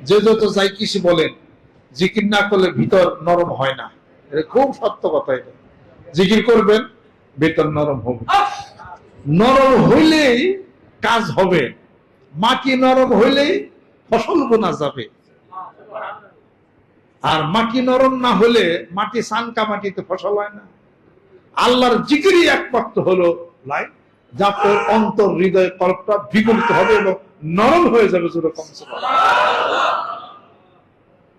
যে যত যাই কিছু বলেন, জিকির না করলে ভিতর নরম হয় না। এটা খুব সত্য কথা। এটা জিকির করবেন, ভিতর নরম হবে। নরম হইলেই কাজ হবে। মাটি নরম হইলেই ফসল বোনা যাবে। আর মাটি নরম না হলে, মাটি সানকা মাটিতে ফসল হয় না। আল্লাহর জিকিরই একমাত্র হলো লাই, যাতে অন্তর হৃদয় কল্পটা বিগলিত হবে এবং নরম হয়ে যাবে।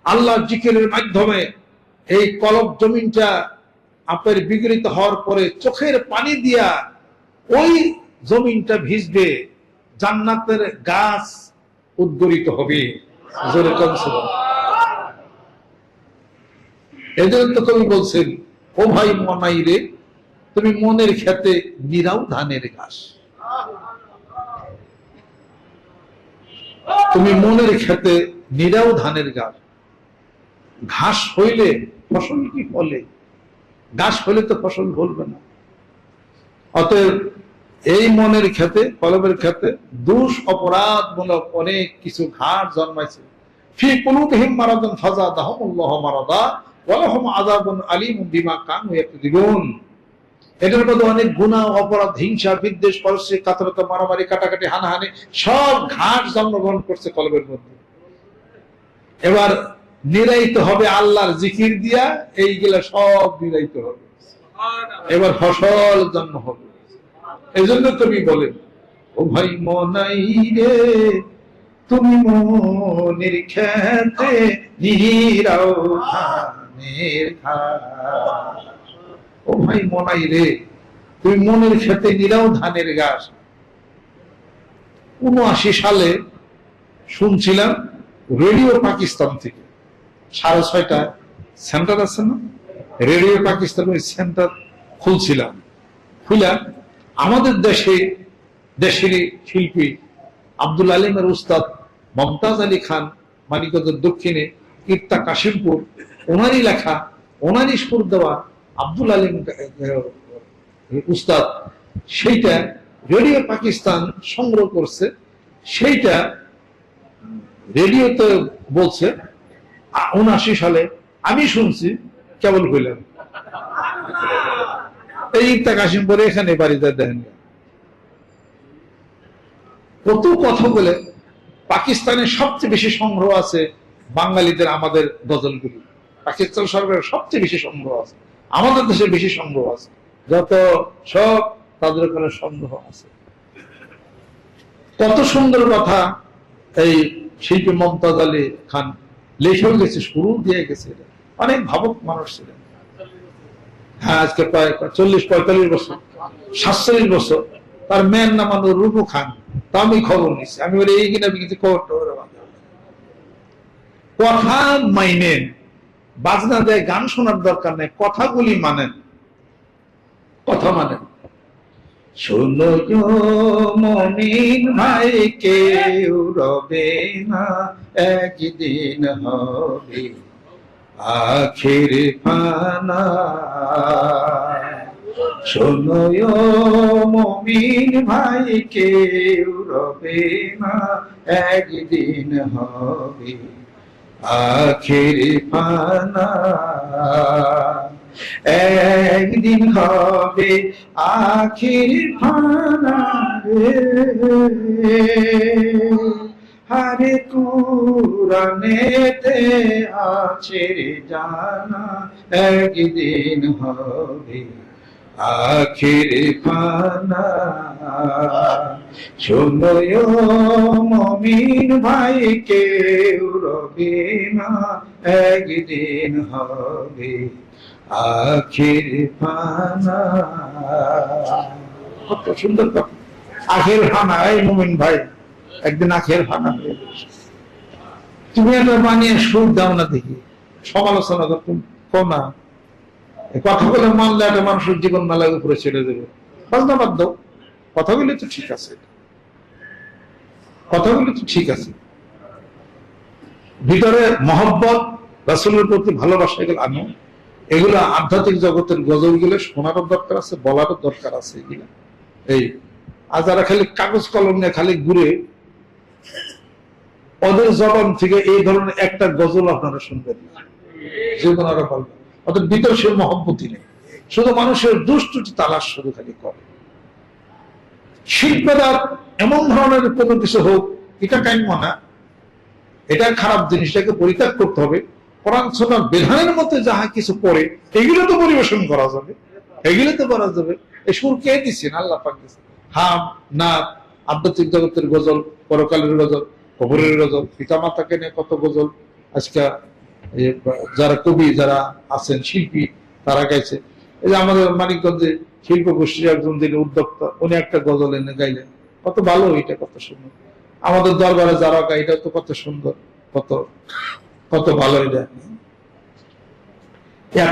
আল্লাহর জিকিরের মাধ্যমে এই কলব জমিনটা আপনার বিগলিত হওয়ার পরে চোখের পানি দিয়া ওই জমিনটা ভিজবে, জান্নাতের গাছ উদ্গরিত হবে। এজন্য তো কবি বলছেন, ও ভাই মনাই রে, তুমি মনের খেতে নিরাও ধানের ঘাস। তুমি মনের খেতে নিরাও ধানের ঘাস। ঘাস হইলে ফসল কি ফলে? ঘাস হইলে তো ফসল ফলবে না। অতএব এই মনের খেতে, কলবের খেতে দুষ অপরাধ মূলক অনেক কিছু ঘাস জন্মাইছে। ফি কুলুবিহিম মারাদুন ফাযাদাহুমুল্লাহু মারাদা ওয়া লাহুম আযাবুন আলীমুন বিমা কানু ইয়াকযিবুন। এটার মধ্যে অনেক গুনাহ, অপরাধ, হিংসা, বিদ্বেষ, পরশ্রী, কাতরতা, মারামারি, কাটাকাটি, হানাহানি সব ঘাস জন্মগ্রহণ করছে কলবের মধ্যে। এবার নিরাইতে হবে আল্লাহর জিকির দিয়া, এইগুলা সব নিরাইতে হবে। এবার ফসল জন্ম হবে। এই জন্য তুমি বলেন, ও ভাই মনাই রে, তুমি মনের খেতে নিরাও ধানের ঘাস। ও ভাই মনাই রে, তুমি মনের খেতে নিরাও ধানের ঘাস। ৭৯ সালে শুনছিলাম রেডিও পাকিস্তান থেকে ৬:৩০ সেন্টার আছে না, রেডিও পাকিস্তান সেন্টার খুলছিলাম। খুলে আমাদের দেশেরই শিল্পী আব্দুল আলিমের উস্তাদ মমতাজ আলী খান, মানিকগঞ্জের দক্ষিণে ইত্তা কাশিমপুর, ওনারই লেখা, ওনারই সুর দেওয়া আব্দুল আলিম উস্তাদ, সেইটা রেডিও পাকিস্তান সংগ্রহ করছে। সেইটা রেডিওতে বলছে ৭৯ সালে। আমি শুনছি, কেবল হইলাম এই ইত্তা কাশিমপুরে, এখানে বাড়িতে দেখেন কত কথা বলে। পাকিস্তানের সবচেয়ে বেশি সংগ্রহ আছে বাঙালিদের, আমাদের গজলগুলি। পাকিস্তান সরকারের সবচেয়ে বেশি সংগ্রহ আছে, আমাদের দেশে বেশি সংগ্রহ আছে। যত সব তাদের ওখানে সংগ্রহ আছে। কত সুন্দর কথা এই শিল্পী মমতাজ আলী খান লেখেও গেছে, শুরু দিয়ে গেছে। অনেক ভাবুক মানুষ ছিলেন। হ্যাঁ, আজকে প্রায় ৪০-৪৫ বছর, ৪৭ বছর। তার মেয়ের নাম হলো রুবু খান। তা আমি খবর নিচ্ছি, আমি বলি এই কিনা কিছু কথা মাইনেন, বাজনা দেয়, গান শোনার দরকার নেই, কথাগুলি মানেন, কথা মানেন। শোনো মনিন ভাই, কেউ রবে না, একদিন হবে আখির ফানা। শোনো মমিন ভাই, কেউ রবে না, একদিন হবে আখির ফানা। একদিন হবে আখির ফানা রে, হারে কুরানেতে আছে জানা, একদিন হবে আখির ফানা। শোনো মমিন ভাই, কেউ রবে না, একদিন হবে আখির ফানা। কত সুন্দর কথা, আখির ফানা। এই মুমিন ভাই, একদিন আখির ফানা হয়ে গেছে। তুমি একটা বানিয়ে সুর দাও না, দেখি সমালোচনা করো না। কথা বলে মানলে একটা মানুষের জীবন মেলার উপরে ছেড়ে দেবে। বাজনা দাও, কথাগুলি তো ঠিক আছে, কথাগুলি তো ঠিক আছে। ভিতরে মহব্বত, রাসূলের প্রতি ভালোবাসা, এগুলো আনো। এগুলো আধ্যাত্মিক জগতের গজলগুলো শোনারও দরকার আছে, বলারও দরকার আছে। এগুলো এই আর যারা খালি কাগজ কলম নিয়ে খালি ঘুরে, ওদের জবান থেকে এই ধরনের একটা গজল আপনারা শুনবেন না, যেমন আরো বলবেন ওদের ভিতর সে মহব্বতই নেই, শুধু মানুষের দুষ্টুটি তালাশ শুধু খালি করে। শিল্পের এমন ধরনের কোনো কিছু হোক, এটা কাম্য না, এটা খারাপ জিনিসটাকে পরিত্যাগ করতে হবে। কোরআন সুন্নাহর বিধানের মধ্যে যাহা কিছু পড়ে এগুলো তো পরিবেশন করা যাবে, এগুলো তো করা যাবে। এই সুর কে দিচ্ছেন? আল্লাহ পাক দিচ্ছেন। হাম, নাত, আধ্যাত্মিক জগতের গজল, পরকালের গজল, কবরের গজল, পিতা মাতাকে নিয়ে কত গজল আজকে যারা কবি যারা আছেন শিল্পী তারা গাইছে। এই যে আমাদের মানিকগঞ্জে শিল্প গোষ্ঠীর একজন যিনি উদ্যোক্তা, উনি একটা গজল এনে গাইলেন, কত ভালো, এটা কত সুন্দর। আমাদের দরবারে যারা গায় এটা তো কত সুন্দর, কত কত ভালো। এটা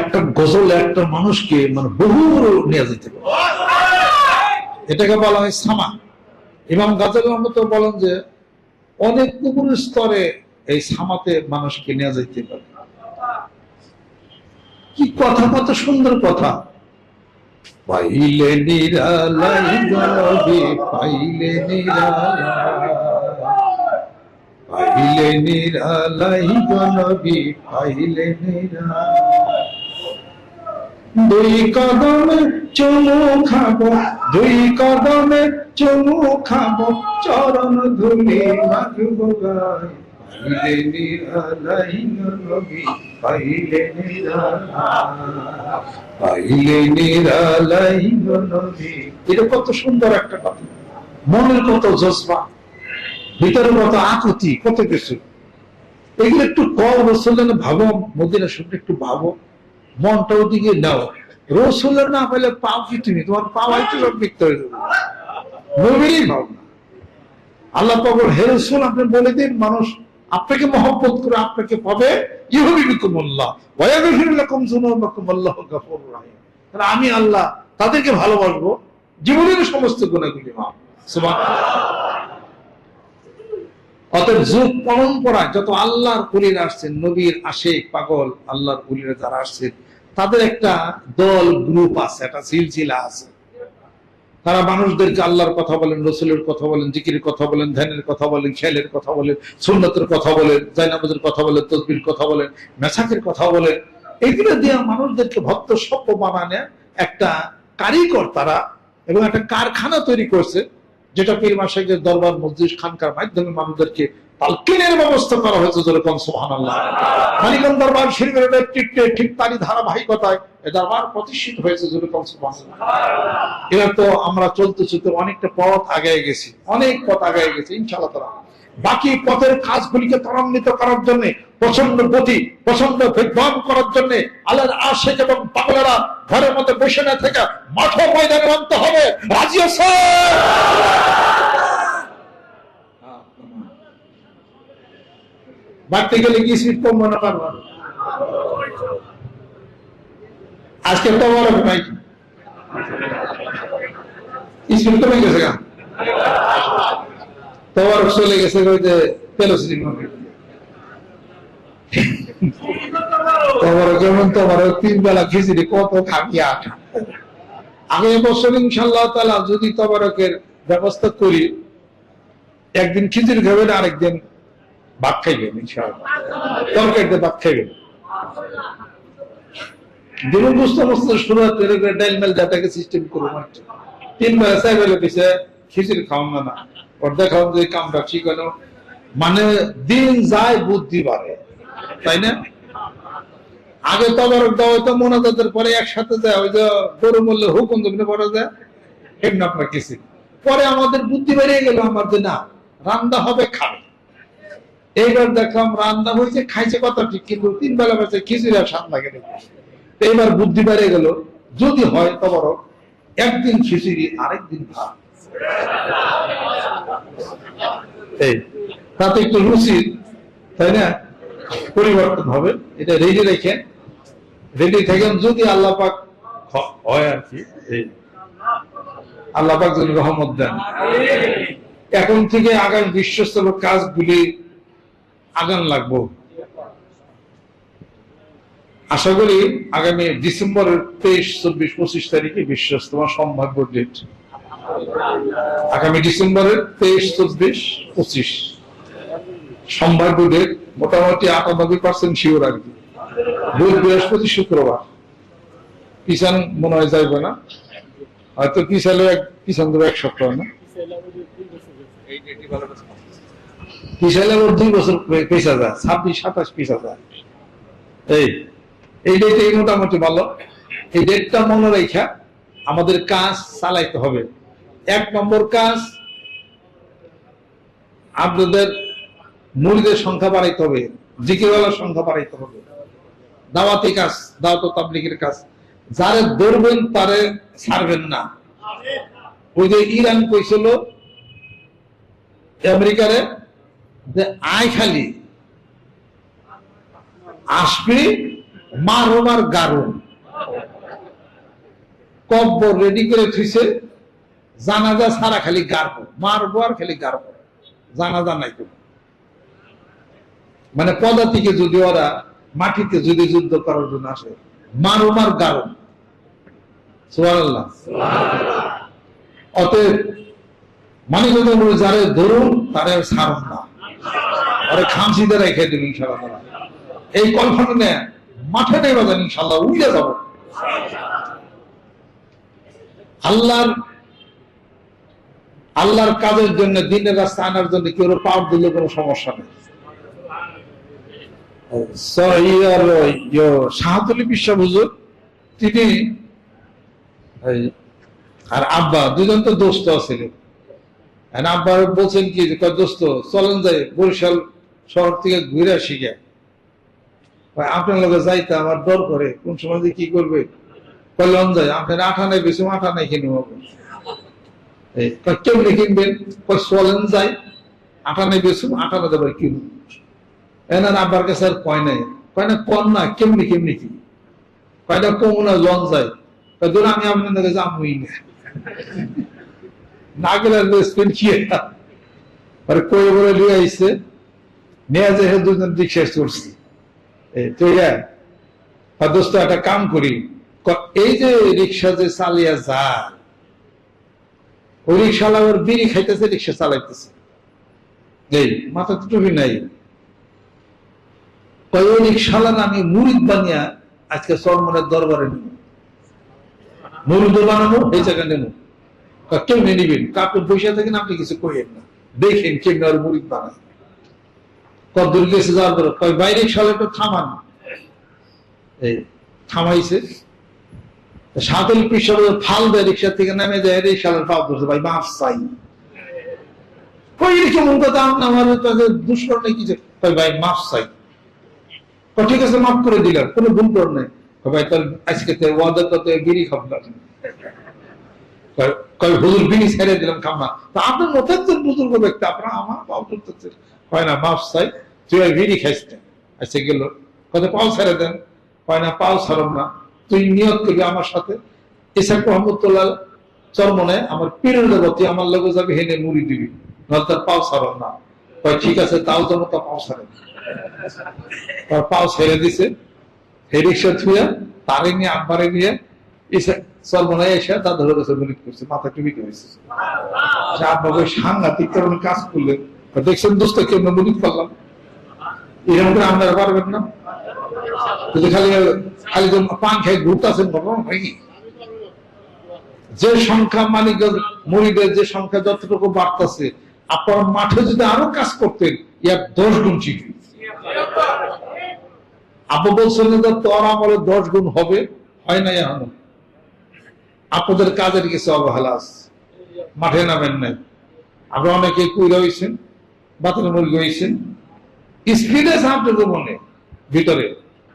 একটা গজল একটা মানুষকে মানে বহু নিয়ে যেতে পারে, এটাকে বলা হয় সামা। ইমাম গাজ্জালী মতো বলেন যে অনেক উপর স্তরে এই সামাতে মানুষকে নিয়ে যেতে পারে। কি কথা, কত সুন্দর কথা। পাইলে নিরালাই নবী, পাইলে নিরালাই, পাইলে নিরালাই নবী, পাইলে নিরালাই। দুই কদমে চুমু খাবো, দুই কদমে চুমু খাবো, চরণ ধুলি মাখবো গায়ে। পাইলে নিরালাই নবী, পাইলে নিরালাই, পাইলে নিরালাই নবী। এটা কত সুন্দর একটা কথা, মনের কত জজবা, ভিতরে কত আকুতি, কত কিছু। এগুলো একটু কম রসুলের ভাবো, মদিনা শুনে একটু ভাবো, মনটা ওদিকে নাও। রসুলের না পাইলে পাও কি তুমি? তোমার পাওয়াই তো সব মিথ্যা হয়ে যাবে, নবীরই ভাব না। আল্লাহ পাবল হে রসুল আপনি বলে দিন, মানুষ আপনাকে মহব্বত করে আপনাকে পাবে। ইউহিব্বুকুমুল্লাহ ওয়া ইয়াগফিরু লাকুম যুনুবাকুম আল্লাহু গফুরুর রহিম। আমি আল্লাহ তাদেরকে ভালোবাসবো জীবনের সমস্ত গুনাহগুলি মাফ। সুবহানাল্লাহ। অতএব যুগ পরম্পরায় যত আল্লাহর ওলিরা আসছেন, নবীর আশিক পাগল আল্লাহর ওলিরা যারা আসছেন, তাদের একটা দল গ্রুপ আছে, একটা সিলসিলা আছে। তারা মানুষদেরকে আল্লাহর কথা বলেন, রসুলের কথা বলেন, জিকিরের কথা বলেন, ধ্যানের কথা বলেন, খেয়ালের কথা বলেন, সুন্নতের কথা বলেন, জায়নামাজের কথা বলেন, তসবির কথা বলেন, মেসাকের কথা বলেন। এগুলো দিয়ে মানুষদেরকে ভক্ত সভ্য বানানে একটা কারিগর তারা, এবং একটা কারখানা তৈরি করছে, যেটা পীর মাশাইখের দরবার মসজিদ খানকার মাধ্যমে মানুষদেরকে তালকিনের ব্যবস্থা করা হয়েছে। যেরকম সুবহানাল্লাহ, মানিকগঞ্জ দরবার শরীফের ঠিক তারই ধারাবাহিকতায় এই দরবার প্রতিষ্ঠিত হয়েছে। যেরকম সুবহানাল্লাহ। এরা তো আমরা চলতে চলতে অনেকটা পথ আগায় গেছি, অনেক পথ আগায় গেছি ইনশাআল্লাহ তাআলা। বাকি পথের কাজগুলিকে ত্বরান্বিত করার জন্য, প্রচন্ড গতি, প্রচন্ড বেগবান করার জন্য আল্লাহর আশিক এবং পাগলেরা ঘরের মধ্যে বসে না থেকে মাঠ ময়দানে নামতে হবে। রাজি আছে? বাড়তে গেলে কি সিট কম মনে পারবো? আজকে তো বড় নাই, স্পিড কমে গেছে, গা তোমার চলে গেছে তোমার যেমন তোমার 3 বেলা খিচুড়ি কত খাবি আটা। আগামী বছর ইনশাআল্লাহ তাআলা যদি তবারকের ব্যবস্থা করি, একদিন খিচুড়ি খাবেন, আরেকদিন ভাত খাইবেন ইনশাআল্লাহ, তরকারিতে ভাত খাইবেন। দিনের বুঝতে বুঝতে শুরু হতে ডাইল মেল ডাটাকে সিস্টেম করুন। 3 বেলা 4 বেলা পিছিয়ে খিচুড়ি খাওয়ান না, ওর দেখাও যে কামটা ঠিক হলো। মানে দিন যায় বুদ্ধি বাড়ে, তাই না? আগে তবারক দেওয়া হয়তো মোনাজাতের পরে একসাথে যায়, ওই যে গরু মূল্যের হুকুম যেমনি পড়া যায় এমনি আপনার কিছু। পরে আমাদের বুদ্ধি বেরিয়ে গেল আমার যে না, রান্না হবে খাবে। এইবার দেখলাম রান্না হয়েছে, খাইছে কথা ঠিক, কিন্তু 3 বেলা বেঁচে খিচুড়ি আর স্বাদ লাগে না। এইবার বুদ্ধি বেড়ে গেল, যদি হয় তবারক একদিন খিচুড়ি আরেকদিন ভাত, তাতে একটু রুচি, তাই না, পরিবর্তন হবে। এটা রেডি রেখেন, রেডি থাকেন। যদি আল্লাহ পাক হয় আর কি, আল্লাহ পাক যদি রহমত দেন, এখন থেকে আগামী বিশ্বস্তর কাজগুলি আগান লাগবো। আশা করি আগামী ডিসেম্বরের 23, 24, 25 তারিখে বিশ্বস্তমা সম্ভাব্য ডেট। আগামী ডিসেম্বরের 23, 24, 25 সম্ভাব্য ডেট মোটামুটি 98% শিওর আর কি, বুধ বৃহস্পতি শুক্রবার। কিষান মনে হয় যাইবে না, হয়তো কিষান ধরে 1 সপ্তাহ না, কিষাইলে ওর 2 বছর পেছা যায়, 26-27 পেছা যায়। এই ডেটে মোটামুটি ভালো। এই ডেটটা মনে রেখা আমাদের কাজ চালাইতে হবে। 1 নম্বর কাজ, আপনাদের মুরিদের সংখ্যা বাড়াইতে হবে, জিকিরওয়ালার সংখ্যা বাড়াইতে হবে, দাওয়াতি কাজ, দাওয়াত ও তাবলীগের কাজ, যারে ধরবেন তারে ছাড়বেন না। ওই যে ইরান কইছিল আমেরিকারে যে আয় খালি আসবি মার গারুন, কব্বর রেডি করে থুইছে, জানাজা ছাড়া খালি গারবো, মারবো আর খালি গারবো, জানাজা নাই কোনো। মানে পদাতিকে যদি ওরা মাটিতে যদি যুদ্ধ করার জন্য আসে, মার গারুন। সুবহানাল্লাহ। অতএব মানিকগঞ্জ যারে ধরুন তারে ছাড়ুন না, আরে খামসিতে রেখে দিন ইনশাআল্লাহ। এই কল্পনা নেয় মাঠে নেই বাজান, ইনশাআল্লাহ উড়ে যাব। আল্লাহর কাজের জন্য, দিনের রাস্তা আনার জন্য কেউ পাওয়ার দিলে কোনো সমস্যা নেই। শাহাদুল বিশ্বাস হুজুর, তিনি আর আব্বা দুজন তো দোস্ত ছিলেন। আব্বা বলছেন কি, দোস্ত চলেন যাই বরিশাল শহর থেকে ঘুরে আসি গে, আপনার লোক যাইতে আমার ডর করে, কোন সময় যে কি করবে। কল্যাণ যায়, আপনার আঠা নেই বেশি, আঠা নেই কিনে হবে, কেমনি কিনবেন, চলেন যাই, আঠা নেই বেশি, আঠা না দেবার কিনব। এনার আব্বার কাছে আর কয় নাই, কয় না কন না কেমনি কেমনি কি, কয় না কমুনা জন যায়, ধরুন আমি আপনার কাছে যাবই না গেলে কই বলে নিয়ে আসছে, নিয়ে যে দুজন দিক শেষ করছি। দোস্ত একটা কাম করি, এই যে রিক্সা যে চালিয়ে যায়, ওই রিক্সাওয়ালা ওর বিড়ি খাইতেছে, রিক্সা চালাইতেছে, এই মাথা টুপি নাই। ওই রিক্সাওয়ালার আমি মুরিদ বানিয়া আজকে চরমনের দরবারে নেব, মুরিদ বানানো এই জায়গায় নেব। কেমনি নিবেন, কাপড় বসে থাকেন, আপনি কিছু কইেন না, দেখেন কেমনি আর মুরিদ বানায়। কদ্দূর গেছে যাওয়ার পর কয় ভাই রিক্সাওয়ালা একটু থামান, এই থামাইছে। সাদুল পিছর ফাল দেয়, রিক্সা থেকে নেমে যায়, রিক্সাওয়ালার পাও ধরছে, ভাই মাফ চাই। কই কেমন কথা, আমার দুষ্কর নেই কিছু, কয় ভাই মাফ চাই। ঠিক আছে মাফ করে দিলাম, কোনো ভুল কর নাই। ভাই তোর আজকে ওয়াদা তো বিড়ি খাব না, কয় হুজুর বিড়ি ছেড়ে দিলাম, খাম না। তো আপনার মতো বুজুর্গ ব্যক্তি, আপনার আমার পাও ধরতেছে, হয় না মাফ চাই, তুই বিড়ি খাইস না। আচ্ছা গেল, কত পাও ছেড়ে দেন, হয় না পাও ছাড়ব না, তুই নিয়ত করবি আমার সাথে, ইসাক রহমতুল্লাহ চরমনে আমার পীরের দেবতী আমার লগে যাবে, হেনে মুড়ি দিবি, নয় তার পাও ছাড়ব না। কয় ঠিক আছে, তাও যেন তা পাও ছাড়ে, পাও ছেড়ে দিছে। এই রিক্সা থুয়া তারে নিয়ে আব্বারে নিয়ে চরমনায় এসে তাদের কাছে মুরিদ করছে, মাথা টুপি করেছে। আব্বা ওই সাংঘাতিক কারণে কাজ করলেন, দেখছেন দোস্ত কেমন মুরিদ করলাম, এরকম করে আপনারা পারবেন না। যদি খালি খালি পান খেয়ে ঘুরতেছেন, যে সংখ্যা মানিকগঞ্জ মুরিদের যে সংখ্যা যতটুকু বাড়তেছে, আপনার মাঠে যদি আরো কাজ করতেন, ইয়ার 10 গুণ শিখবে। আপু বলছেন যে তোর আমলে 10 গুণ হবে, হয় না এখনো। আপনাদের কাজের কিছু অবহেলা আছে, মাঠে নামেন নাই। আপনারা অনেকে কুইরা হয়েছেন, বাতিল মুরগি হয়েছেন, স্পিডে আপনাদের মনে ভিতরে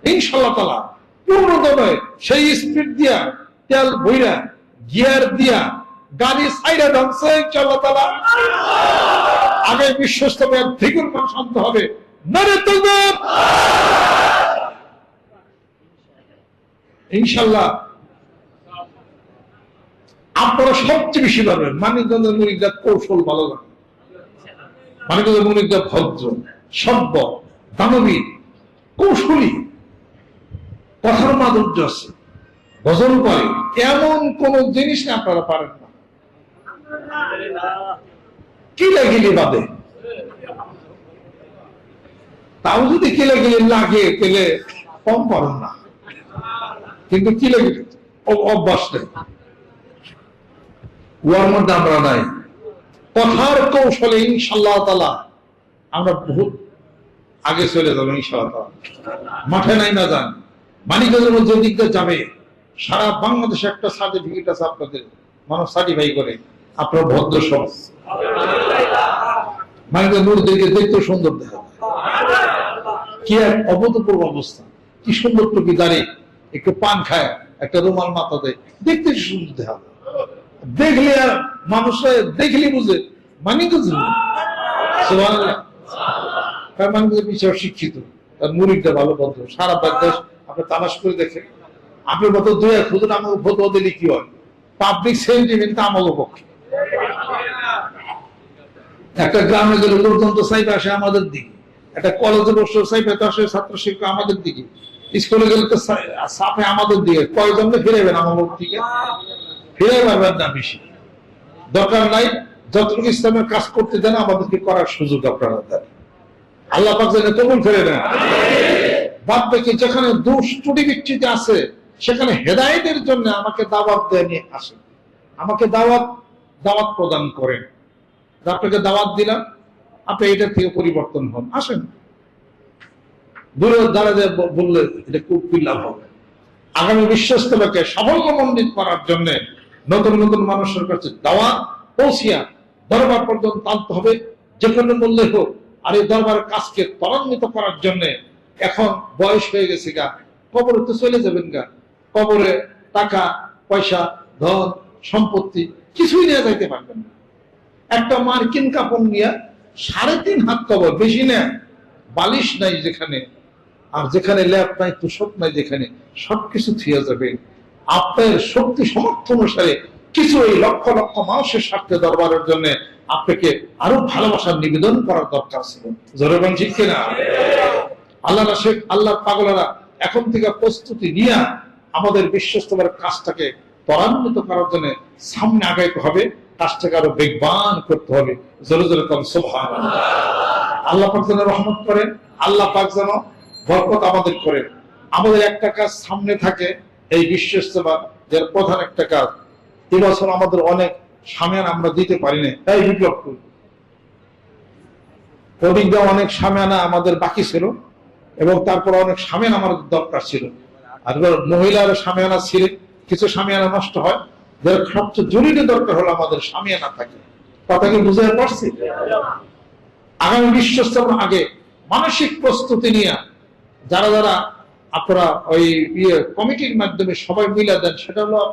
ইনশাআল্লাহ তাআলা পূর্ণদমে সেই স্পিড দিয়া, তেল ভইরা, গিয়ার দিয়া গাড়ি সাইডে ঢংসে ইনশাআল্লাহ তাআলা আগে বিশ্বস্ত দ্বিগুণ মান শান্ত হবে। নারে তাকবীর, ইনশাআল্লাহ আপনারা সবচেয়ে বেশি পারবেন। মানিকগঞ্জের মুরিদরা কৌশল ভালো লাগে, মানিকগঞ্জের মুরিদরা ভদ্র, সভ্য, দানবীর, কৌশলী, কথার মাধুর্য আছে, গজল করে, এমন কোন জিনিস না আপনারা পারেন না। কি লাগিলি বাদে তাও যদি কিলে গেলে লাগে পেলে কম পারেন না, কিন্তু কিলে অভ্যাস নেই, ওয়ার মধ্যে আমরা নাই। কথার কৌশলে ইনশাআল্লাহ তাআলা আমরা বহুত আগে চলে যাবো ইনশাআল্লাহ। মাঠে নাই না যান, মানিকগঞ্জের মধ্যে দিকটা যাবে, সারা বাংলাদেশে একটা সার্টিফিকেট আছে আপনাদের, মানুষ সার্টিফাই করে আপনার ভদ্র সমাজ। মানিকগঞ্জ মুড়িদেরকে দেখতে সুন্দর দেখা যায়, কি এক অভূতপূর্ব অবস্থা, কি সুন্দর টুপি দাঁড়িয়ে একটু পান খায়, একটা রুমাল মাথা দেয়, দেখতে সুন্দর দেখা যায়। দেখলে আর মানুষরা দেখলে বুঝে মানিকগঞ্জ পিছিয়ে শিক্ষিত, তার মুড়িটা ভালো ভদ্র, সারা বাংলাদেশ আপনি তালাশ করে দেখেন। আপনার মতো দুই এক হুজুর আমাকে ফতোয়া দিলে কি হয়, পাবলিক সেন্টিমেন্ট আমল পক্ষে। একটা গ্রামে গেলে লোকজন তো চাইবে আসে আমাদের দিকে, একটা কলেজে বসে চাইবে তো আসে ছাত্র শিক্ষক আমাদের দিকে, স্কুলে গেলে তো চাপে আমাদের দিকে। কয়জন ফিরাবেন আমার থেকে? ফিরে পারবেন না বেশি, দরকার নাই। যতটুকু ইসলামের কাজ করতে দেন আমাদেরকে করার সুযোগ আপনারা দেন, আল্লাহ পাক যেন কবুল করে নেন। বাদ বাকি যেখানে দোষ ত্রুটি বিচ্যুতি আছে সেখানে হেদায়েতের জন্য আমাকে দাওয়াত দিয়ে নিয়ে আসেন, আমাকে দাওয়াত প্রদান করেন। আপনাকে দাওয়াত দিলাম, আপনি এটা থেকে পরিবর্তন হন, আসেন। দূরে দাঁড়ায় বললে এটা খুব লাভ হবে। আগামী বিশ্বস্ততাকে সাফল্যমণ্ডিত করার জন্য নতুন নতুন মানুষের কাছে দাওয়াত পৌঁছিয়া দরবার পর্যন্ত আনতে হবে, যে কোনো মূল্যে হোক। আর এই দরবারের কাজকে ত্বরান্বিত করার জন্য এখন বয়স হয়ে গেছে গা, কবরে তো চলে যাবেন গা, কবরে টাকা পয়সা ধন সম্পত্তি কিছুই নিয়ে যাইতে পারবেন না। একটা মার্কিন কাপড় নিয়ে 3.5 হাত কবর, বেশি না, বালিশ নাই যেখানে, আর যেখানে ল্যাপ নাই তোষক নাই, যেখানে সবকিছু থিয়ে যাবে। আপনার শক্তি সমর্থ অনুসারে কিছু এই লক্ষ লক্ষ মানুষের স্বার্থে দরবারের জন্য আপনাকে আরো ভালোবাসার নিবেদন করার দরকার ছিল। জোরে বলছি কিনা? আল্লাহরা শেখ আল্লাহর পাগলেরা এখন থেকে প্রস্তুতি নিয়ে আমাদের বিশ্বস্ততার কাজটাকে ত্বরান্বিত করার জন্য সামনে আগাইতে হবে, কাজটাকে আরো বেগবান করতে হবে। জোরে জোরে কম সুবহানাল্লাহ। আল্লাহ পাক যেন রহমত করেন, আল্লাহ পাক যেন বরকত আমাদের করেন। আমাদের একটা কাজ সামনে থাকে, এই বিশ্বস্ততা যার প্রধান একটা কাজ। এবছর আমাদের অনেক সামিয়ানা আমরা দিতে পারি না, তাই বিপ্লব করি। অনেকটা অনেক সামিয়ানা আমাদের বাকি ছিল, এবং তারপর অনেক সামিয়ানা আমাদের দরকার ছিল। আর মহিলার সামিয়ানা ছিল, কিছু সামিয়ানা নষ্ট হয়, যার সবচেয়ে জরুরি দরকার হলো আমাদের সামিয়ানা থাকে। কথা কি বুঝতে পারছি? আগামী বিশ্বস্ততার আগে মানসিক প্রস্তুতি নিয়ে যারা যারা আপনারা ওই কমিটির মাধ্যমে সবাই মিলে দেন, সেটা হলো